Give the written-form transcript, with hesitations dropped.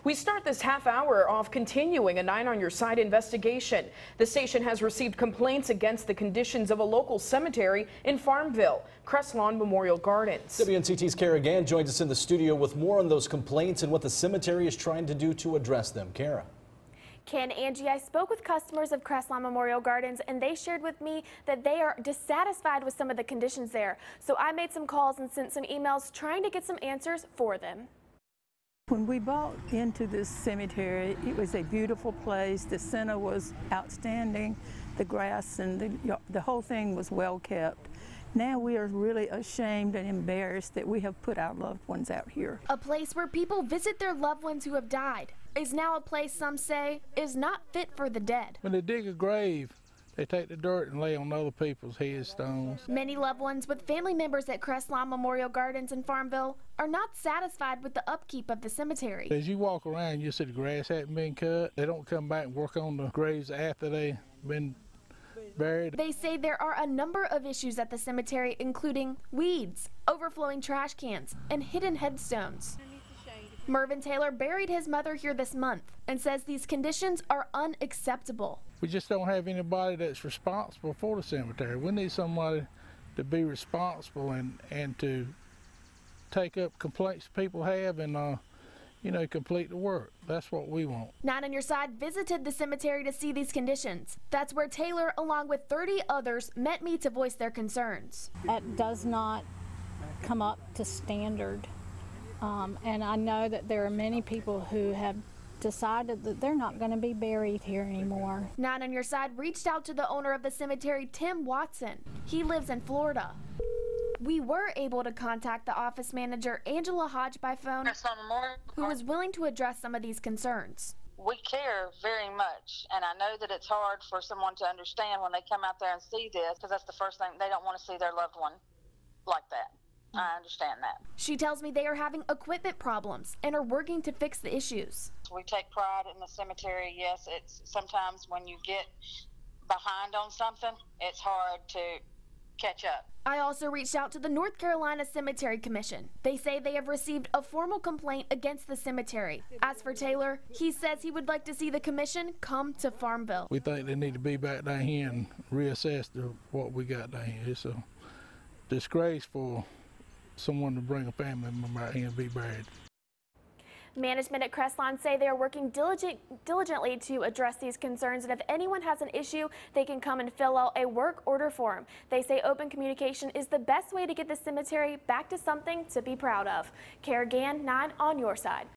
We start this half hour off continuing a 9 on Your Side investigation. The station has received complaints against the conditions of a local cemetery in Farmville, Crestlawn Memorial Gardens. WNCT's Kara Gann joins us in the studio with more on those complaints and what the cemetery is trying to do to address them. Kara. Ken, Angie, I spoke with customers of Crestlawn Memorial Gardens and they shared with me that they are dissatisfied with some of the conditions there. So I made some calls and sent some emails trying to get some answers for them. When we bought into this cemetery, it was a beautiful place. The center was outstanding. The grass and the whole thing was well kept. Now we are really ashamed and embarrassed that we have put our loved ones out here. A place where people visit their loved ones who have died is now a place some say is not fit for the dead. When they dig a grave, they take the dirt and lay on other people's headstones. Many loved ones with family members at Crestlawn Memorial Gardens in Farmville are not satisfied with the upkeep of the cemetery. As you walk around, you see the grass hasn't been cut. They don't come back and work on the graves after they've been buried. They say there are a number of issues at the cemetery, including weeds, overflowing trash cans, and hidden headstones. Mervyn Taylor buried his mother here this month and says these conditions are unacceptable. We just don't have anybody that's responsible for the cemetery. We need somebody to be responsible and to take up complaints people have and complete the work. That's what we want. 9 on Your Side visited the cemetery to see these conditions. That's where Taylor, along with 30 others, met me to voice their concerns. It does not come up to standard. And I know that there are many people who have decided that they're not going to be buried here anymore. 9 on Your Side reached out to the owner of the cemetery, Tim Watson. He lives in Florida. We were able to contact the office manager, Angela Hodge, by phone, who was willing to address some of these concerns. We care very much, and I know that it's hard for someone to understand when they come out there and see this, because that's the first thing, they don't want to see their loved one like that. I understand that. She tells me they are having equipment problems and are working to fix the issues. We take pride in the cemetery. Yes, it's sometimes when you get behind on something, it's hard to catch up. I also reached out to the North Carolina Cemetery Commission. They say they have received a formal complaint against the cemetery. As for Taylor, he says he would like to see the commission come to Farmville. We think they need to be back down here and reassess what we got down here. It's a disgrace for someone to bring a family member out here and be buried. Management at Crestlawn say they are working diligently to address these concerns, and if anyone has an issue, they can come and fill out a work order form. They say open communication is the best way to get the cemetery back to something to be proud of. Kara Gann, 9 on Your Side.